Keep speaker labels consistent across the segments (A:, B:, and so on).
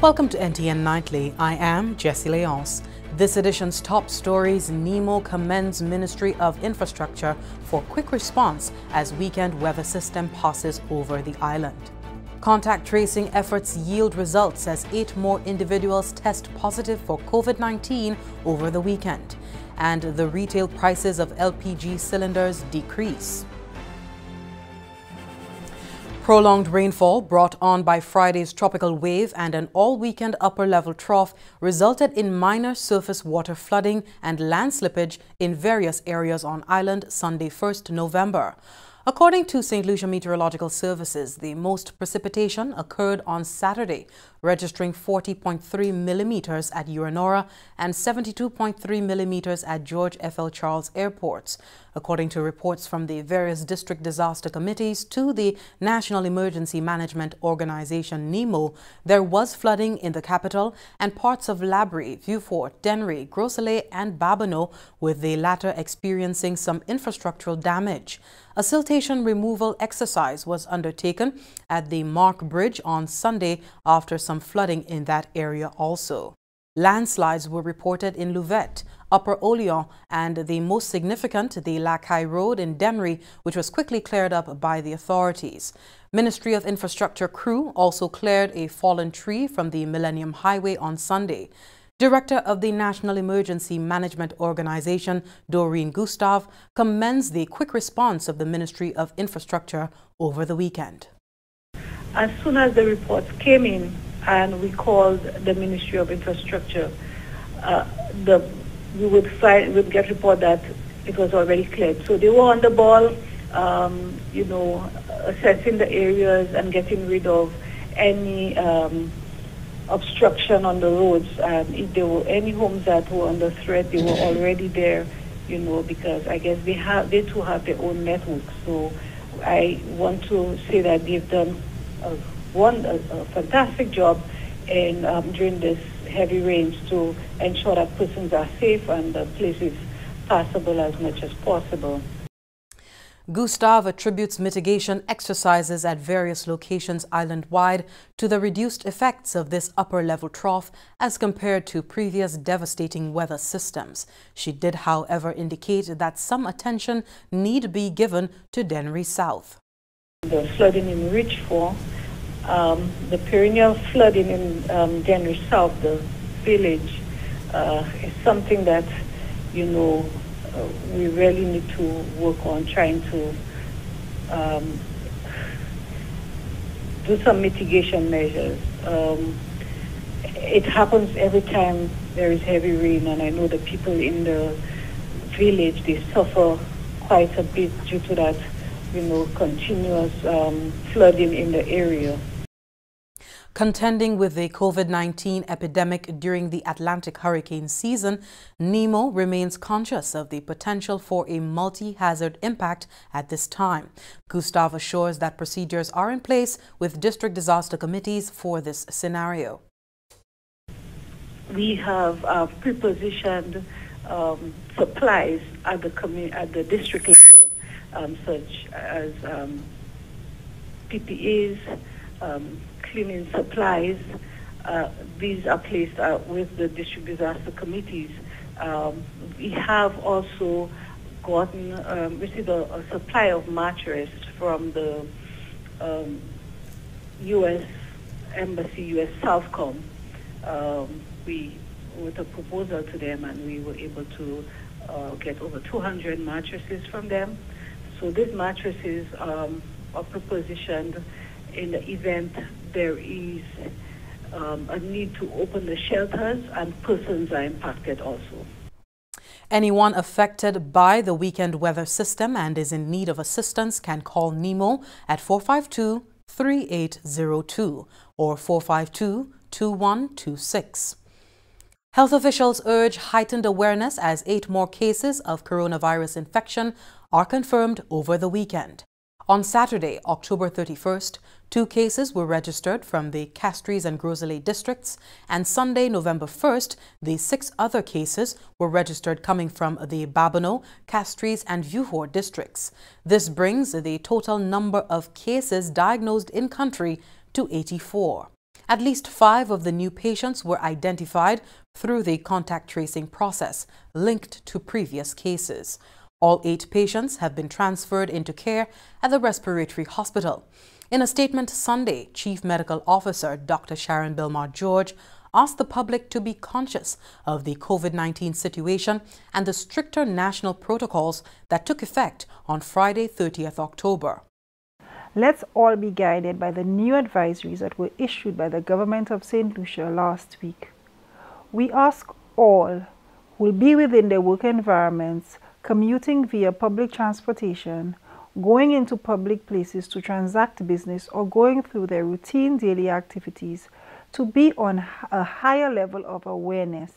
A: Welcome to NTN Nightly. I am Jessie Leonce. This edition's top stories: NEMO commends Ministry of Infrastructure for quick response as weekend weather system passes over the island. Contact tracing efforts yield results as 8 more individuals test positive for COVID-19 over the weekend. And the retail prices of LPG cylinders decrease. Prolonged rainfall brought on by Friday's tropical wave and an all-weekend upper-level trough resulted in minor surface water flooding and land slippage in various areas on island Sunday 1st November. According to St. Lucia Meteorological Services, the most precipitation occurred on Saturday, registering 40.3 millimeters at Uranora and 72.3 millimeters at George F.L. Charles airports. According to reports from the various district disaster committees to the National Emergency Management Organization NEMO, there was flooding in the capital and parts of Labrie, Vieux-Fort, Dennery, Gros-Islet and Babonneau, with the latter experiencing some infrastructural damage. A siltation removal exercise was undertaken at the Mark Bridge on Sunday after some flooding in that area also. Landslides were reported in Louvette, Upper Oleon, and the most significant, the Lacaille Road in Dennery, which was quickly cleared up by the authorities. Ministry of Infrastructure crew also cleared a fallen tree from the Millennium Highway on Sunday. Director of the National Emergency Management Organization, Doreen Gustave, commends the quick response of the Ministry of Infrastructure over the weekend.
B: As soon as the reports came in and we called the Ministry of Infrastructure, we would get report that it was already cleared. So they were on the ball, assessing the areas and getting rid of any obstruction on the roads. And if there were any homes that were under threat, they were already there, because I guess they too have their own network. So I want to say that they've done a fantastic job in during this heavy rains to ensure that persons are safe and the place is passable as much as possible.
A: Gustave attributes mitigation exercises at various locations island-wide to the reduced effects of this upper-level trough as compared to previous devastating weather systems. She did, however, indicate that some attention need be given to Dennery South.
B: The flooding in Richford, the perennial flooding in Dennery South, the village, is something that, we really need to work on trying to do some mitigation measures. It happens every time there is heavy rain, and I know the people in the village, they suffer quite a bit due to that, continuous flooding in the area.
A: Contending with the COVID-19 epidemic during the Atlantic hurricane season, NEMO remains conscious of the potential for a multi-hazard impact at this time. Gustave assures that procedures are in place with district disaster committees for this scenario.
B: We have pre-positioned supplies at the district level, such as PPEs, cleaning supplies. These are placed with the district disaster committees. We have also received a supply of mattress from the U.S. Embassy, U.S. Southcom. We wrote a proposal to them, and we were able to get over 200 mattresses from them. So these mattresses are propositioned in the event there is a need to open the shelters and persons are impacted also.
A: Anyone affected by the weekend weather system and is in need of assistance can call NEMO at 452-3802 or 452-2126. Health officials urge heightened awareness as 8 more cases of coronavirus infection are confirmed over the weekend. On Saturday, October 31st, 2 cases were registered from the Castries and Gros-Islet districts, and Sunday, November 1st, the 6 other cases were registered coming from the Babonneau, Castries and Vieux-Fort districts. This brings the total number of cases diagnosed in country to 84. At least 5 of the new patients were identified through the contact tracing process linked to previous cases. All 8 patients have been transferred into care at the respiratory hospital. In a statement Sunday, Chief Medical Officer Dr. Sharon Bilmar-George asked the public to be conscious of the COVID-19 situation and the stricter national protocols that took effect on Friday, 30th October.
C: Let's all be guided by the new advisories that were issued by the government of St. Lucia last week. We ask all who will be within their work environments, commuting via public transportation, going into public places to transact business, or going through their routine daily activities to be on a higher level of awareness.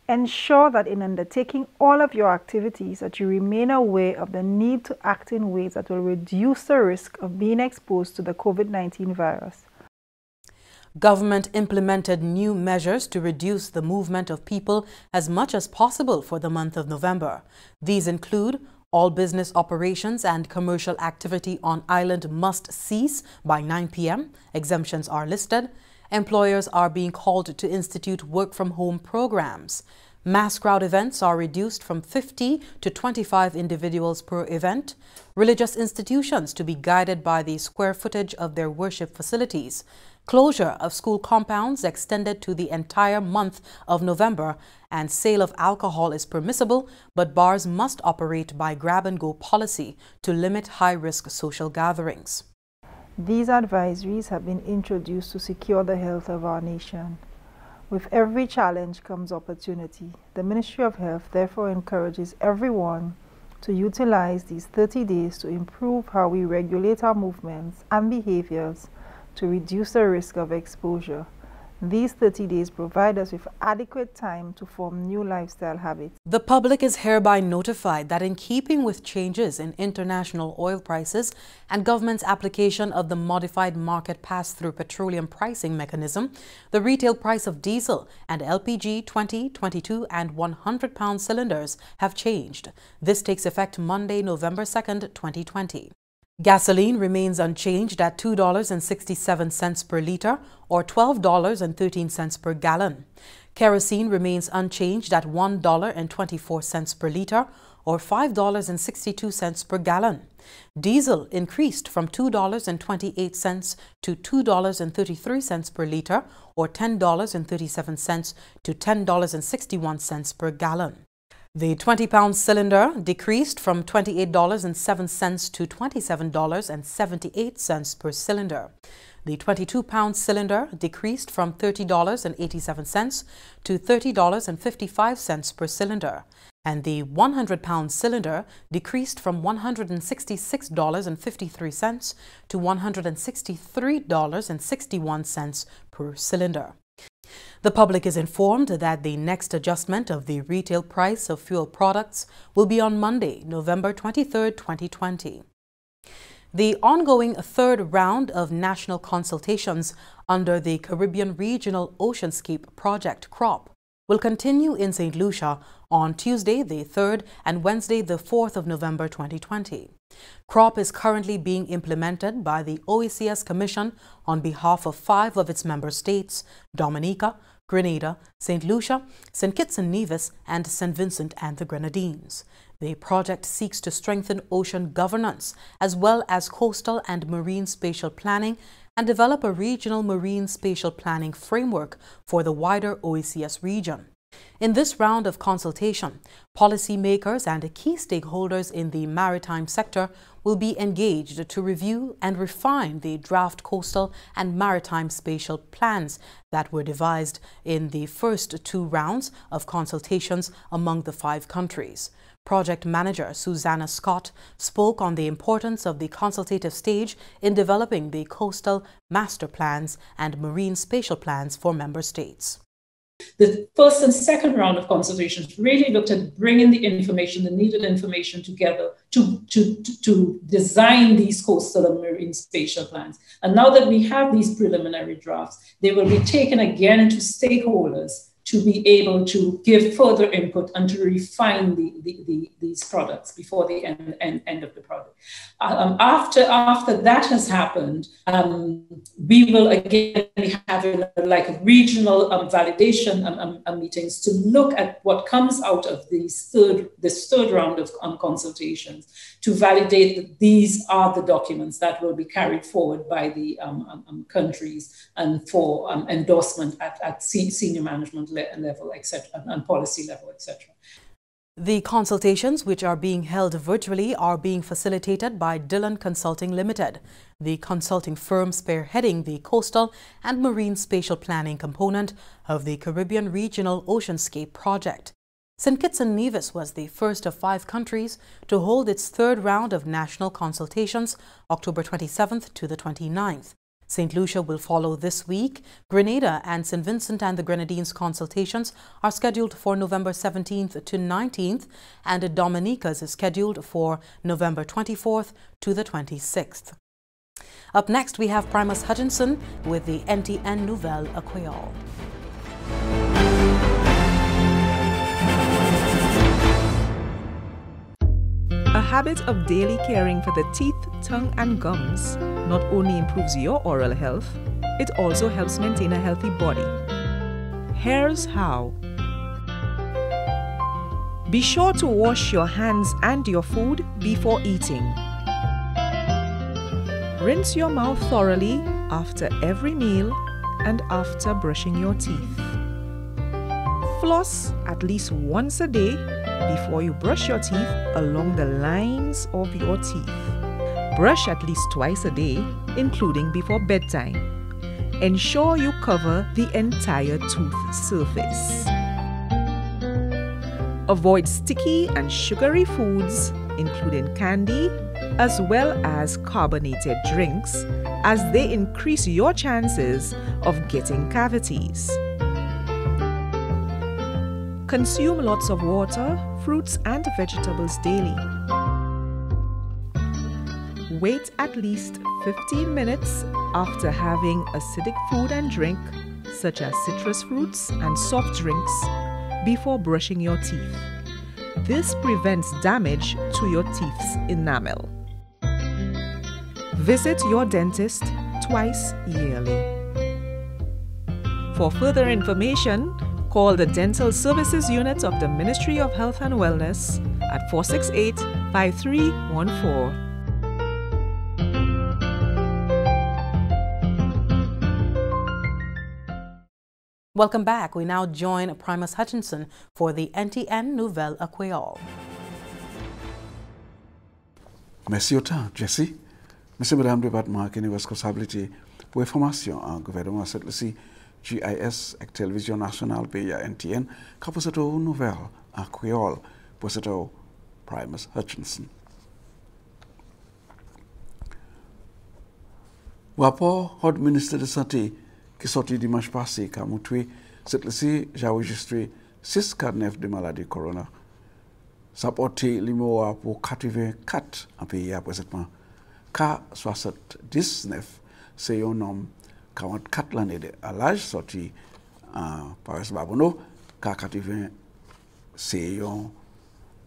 C: Ensure that in undertaking all of your activities that you remain aware of the need to act in ways that will reduce the risk of being exposed to the COVID-19 virus.
A: Government implemented new measures to reduce the movement of people as much as possible for the month of November. These include all business operations and commercial activity on island must cease by 9 p.m. Exemptions are listed. Employers are being called to institute work-from-home programs. Mass crowd events are reduced from 50 to 25 individuals per event. Religious institutions to be guided by the square footage of their worship facilities. Closure of school compounds extended to the entire month of November, and sale of alcohol is permissible, but bars must operate by grab-and-go policy to limit high-risk social gatherings.
C: These advisories have been introduced to secure the health of our nation. With every challenge comes opportunity. The Ministry of Health therefore encourages everyone to utilize these 30 days to improve how we regulate our movements and behaviors to reduce the risk of exposure. These 30 days provide us with adequate time to form new lifestyle habits.
A: The public is hereby notified that in keeping with changes in international oil prices and government's application of the modified market pass-through petroleum pricing mechanism, the retail price of diesel and LPG 20, 22 and 100-pound cylinders have changed. This takes effect Monday, November 2nd, 2020. Gasoline remains unchanged at $2.67 per litre or $12.13 per gallon. Kerosene remains unchanged at $1.24 per litre or $5.62 per gallon. Diesel increased from $2.28 to $2.33 per litre or $10.37 to $10.61 per gallon. The 20-pound cylinder decreased from $28.07 to $27.78 per cylinder. The 22-pound cylinder decreased from $30.87 to $30.55 per cylinder. And the 100-pound cylinder decreased from $166.53 to $163.61 per cylinder. The public is informed that the next adjustment of the retail price of fuel products will be on Monday, November 23, 2020. The ongoing third round of national consultations under the Caribbean Regional Oceanscape Project CROP will continue in St. Lucia on Tuesday, the 3rd and Wednesday, the 4th of November 2020. CROP is currently being implemented by the OECS Commission on behalf of 5 of its member states, Dominica, Grenada, St. Lucia, St. Kitts and Nevis, and St. Vincent and the Grenadines. The project seeks to strengthen ocean governance as well as coastal and marine spatial planning and develop a regional marine spatial planning framework for the wider OECS region. In this round of consultation, policymakers and key stakeholders in the maritime sector will be engaged to review and refine the draft coastal and maritime spatial plans that were devised in the first 2 rounds of consultations among the 5 countries. Project manager Susanna Scott spoke on the importance of the consultative stage in developing the coastal master plans and marine spatial plans for member states.
D: The first and second round of consultations really looked at bringing the information, the needed information together to design these coastal and marine spatial plans. And now that we have these preliminary drafts, they will be taken again to stakeholders to be able to give further input and to refine these products before the end of the product. After that has happened, we will again be having like regional validation meetings to look at what comes out of this third round of consultations, to validate that these are the documents that will be carried forward by the countries and for endorsement at senior management level, etc., and policy level, etc.
A: The consultations, which are being held virtually, are being facilitated by Dillon Consulting Limited, the consulting firm spearheading the coastal and marine spatial planning component of the Caribbean Regional Oceanscape Project. St. Kitts and Nevis was the first of 5 countries to hold its third round of national consultations, October 27th to the 29th. St. Lucia will follow this week. Grenada and St. Vincent and the Grenadines consultations are scheduled for November 17th to 19th, and Dominica's is scheduled for November 24th to the 26th. Up next, we have Primus Hutchinson with the NTN Nouvelle Creole.
E: A habit of daily caring for the teeth, tongue and gums not only improves your oral health, it also helps maintain a healthy body. Here's how. Be sure to wash your hands and your food before eating. Rinse your mouth thoroughly after every meal and after brushing your teeth. Floss at least once a day before you brush your teeth along the lines of your teeth. Brush at least twice a day, including before bedtime. Ensure you cover the entire tooth surface. Avoid sticky and sugary foods, including candy, as well as carbonated drinks, as they increase your chances of getting cavities. Consume lots of water, fruits and vegetables daily. Wait at least 15 minutes after having acidic food and drink, such as citrus fruits and soft drinks, before brushing your teeth. This prevents damage to your teeth's enamel. Visit your dentist twice yearly. For further information, call the Dental Services Unit of the Ministry of Health and Wellness at 468-5314.
A: Welcome back. We now join Primus Hutchinson for the NTN Nouvelle Creole.
F: Merci autant, Jessie. Monsieur, Madame, département qui est responsabilité pour information en gouvernement cette ici GIS et télévision nationale pays NTN qui pour cette nouvelle en créole pour cette Primus Hutchinson. Rapport du ministre de Santé qui est sorti dimanche passé qui a montré cette ici j'ai enregistré 6 cas neufs de maladie corona. Ça porte l'IMOA pour 84 en pays présentement. Cas 79, c'est un homme 44 l'année à l'âge sorti en Paris Babono. Cas 80, c'est une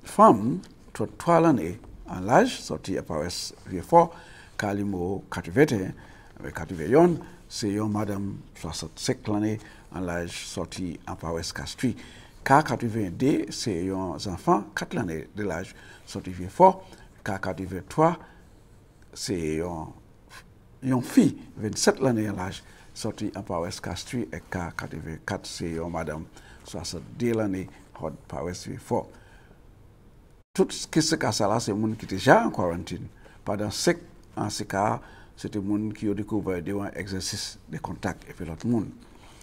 F: femme 33 l'année à l'âge sorti à Paris Vieux-Fort. Cas l'IMO 81, avec 81, c'est une madame 65 l'année à l'âge sorti en Paris Castries. Cas 82, c'est un enfant 4 l'année de l'âge sorti Vieux-Fort. Cas 83, c'est une fille 27 l'année à l'âge sorti en Paris Castries. Et cas 84, c'est une madame 62 l'année à Paris Vieux-Fort. Tout ce qui se passe là, c'est les gens qui étaient déjà en quarantaine. Pendant 5 ans, c'est les gens qui ont découvert des exercices de contact avec l'autre monde.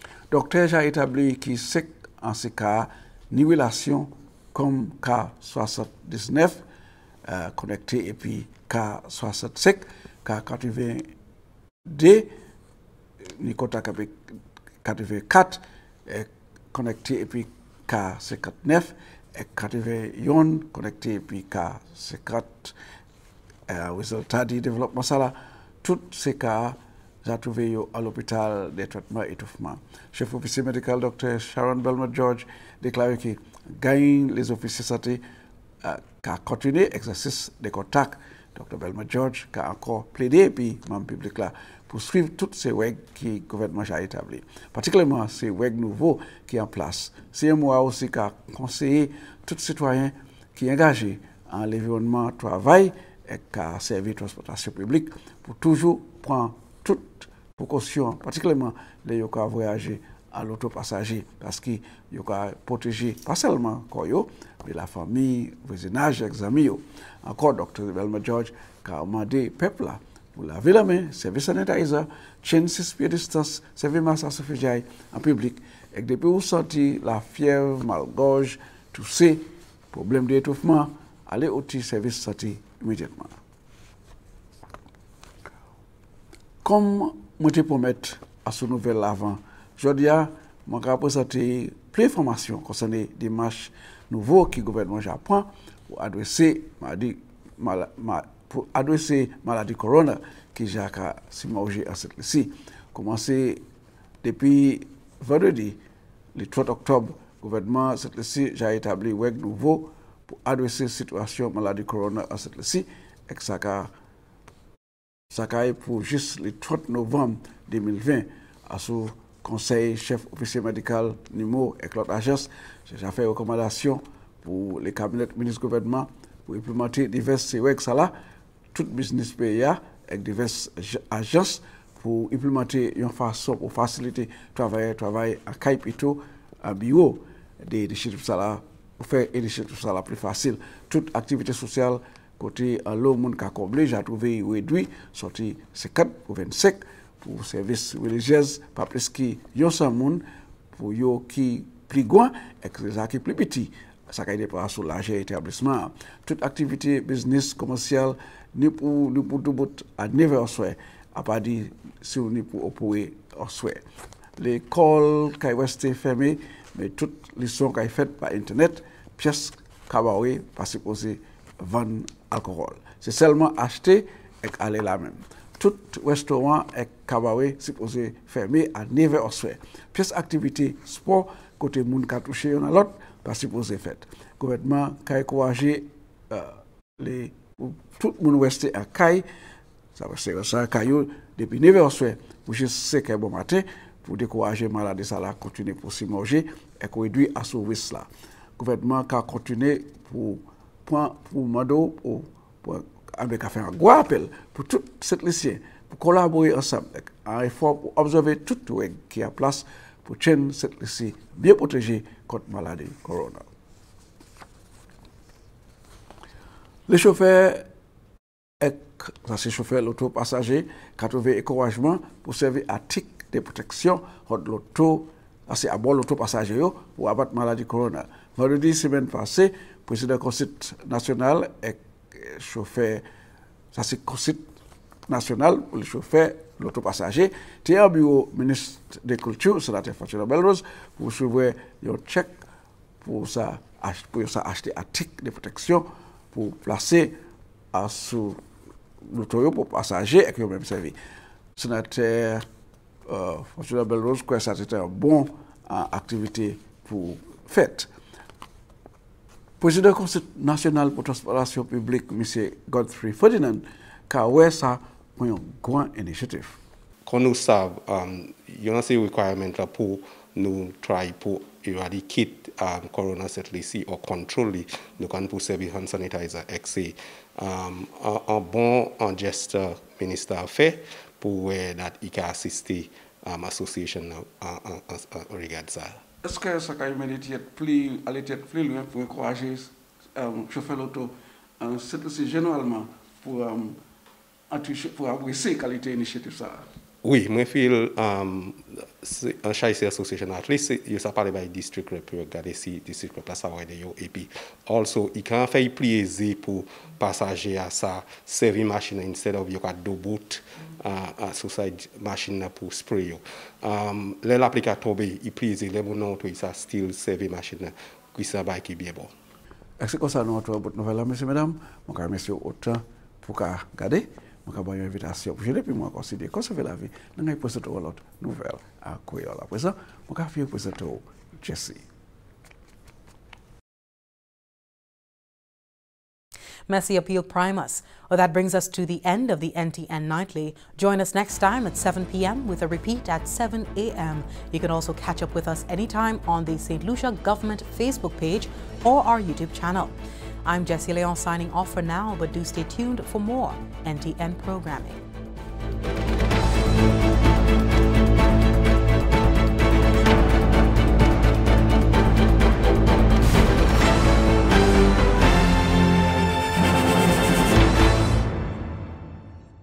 F: Le docteur a établi que 5 en ce cas, ni relation comme cas 79 connecté et puis cas 65, cas 82, ni contact avec 84 connecté et puis cas 59 et 81 connecté et puis cas 50. Résultat du développement ça là, tous ces cas, j'ai trouvé à l'hôpital des traitements étouffement. Chef officier médical Dr. Sharon Belmont George déclare que gagne les officiers santé qui continué l'exercice de contact. Dr. Belmont George qui a encore plaidé puis membre public là pour suivre toutes ces règles que le gouvernement a établies. Particulièrement ces règles nouveaux qui sont en place. C'est un mois aussi qui a conseillé tous les citoyens qui sont engagés en l'environnement travail et qui a servi de transportation publique pour toujours prendre toutes précautions, particulièrement les gens qui voyager à l'autopassager, parce qu'ils ont protégé pas seulement Koyo, mais la famille, le voisinage, les amis. Encore, Dr. Belmont George a demandé peuple là pour laver la main, servir sanitizer, chaîne 6 pieds de distance, servir masse à suffisance en public. Et depuis vous sentez la fièvre, mal-gorge, tous ces problèmes d'étouffement, allez au service santé immédiatement. Comme je te promets à ce nouvel avant, je dis à je vais présenter plus d'informations concernant les démarches nouveaux que le gouvernement prend pour adresser maladie corona qui j'ai simulé à cette ici. Commencé depuis vendredi, le 3 octobre, le gouvernement cette ici j'ai établi un nouveau pour adresser la situation maladie corona à cette ici et que ça a pour juste le 30 novembre 2020 à ce conseil chef officier médical NEMO et l'autre agence, j'ai fait une recommandation pour les cabinets ministres gouvernement pour implémenter diverses règles là, tout business PIA avec diverses agences pour implémenter une façon pour faciliter le travail à Kaipito, à bureau des initiatives là, pour faire des initiatives là plus facile. Toute activité sociale côté à l'eau monde qu'a comblé, j'ai trouvé réduit, sorti 50 pour 25 pour services religieux, pas plus que 100 monde pour yo qui plus grand et que les qui plus petit. Ça a été pour soulager l'établissement. Toute activité business commercial ni pour tout bout à 9h à pas dire si on est pour opérer au souhait. L'école qui est restée fermée, mais toutes les leçons qui sont faites par internet, pièces cabaret pas supposé vendre alcool. C'est seulement acheter et aller là même. Tout restaurant et cabaret supposé fermer à 9h au soir. Pièces activité sport côté moun ka touché on a l'autre pas supposé fait. Le gouvernement a encouragé tout le monde rester à Caille, ça va ser ça Caillou depuis 9h au soir pour juste 5h bon matin pour décourager malades ça là continuer pour s'y manger et qu'on réduit à ce risque là. Le gouvernement a continué pour Mado pour avec faire un gros appel pour tout cette lycéen pour collaborer ensemble un effort pour observer toute règle qui a place pour tenir cette lycée bien protégée contre maladie corona. Les chauffeurs l'auto passager qui ont trouvé encouragement pour servir à tic de protection contre l'auto à bord l'auto passager pour abattre maladie corona. Vendredi semaine passée, président du conseil national et chauffeur, ça c'est conseil national pour les chauffeurs, l'autopassager, tu es au bureau ministre de la Culture, sénateur Fatima Belrose, pour recevoir un chèque pour ça acheter un tic de protection pour placer sous l'auto pour passagers et qui ont même servi. Sénateur Fatima Belrose, que ça c'était une bonne activité pour fête. Président du Conseil national pour la transportation publique, M. Godfrey Ferdinand, a ça pour une grande initiative.
G: Comme nous savons, il y a ces requirements pour nous travailler pour éradiquer corona ici ou contrôler, nous avons pour servir hand sanitizer. C'est un bon geste ministre a fait pour qu'il a assisté à l'association en regard ça.
F: Est-ce que ça a mérité plus loin pour encourager les chauffeurs d'auto, c'est généralement pour apprécier la qualité initiative ça?
G: Oui, moi je feel un chaise association at least you sa parler by district rep regarder si district rep la savoir de yo et puis also il can faire plaisir pour passager à ça servir machine instead of you got do boot à suicide machine pour spray yo l'applicateur tomber il plaisir les mon to ça still servir machine qui ça ba qui bien bon.
F: Est-ce que ça notre nouvelle messieurs mesdames mon car monsieur autant pour regarder maka ba invitation pour je depuis moi considérer qu'on se fait la vie n'a pas cette autre nouvelle à quoi là pour ça maka fi pour cette Jesse.
A: Messy appeal primus. Well, that brings us to the end of the NTN Nightly. Join us next time at 7 p.m. with a repeat at 7 a.m. You can also catch up with us anytime on the St. Lucia Government Facebook page or our YouTube channel. I'm Jessie Leon signing off for now, but do stay tuned for more NTN programming.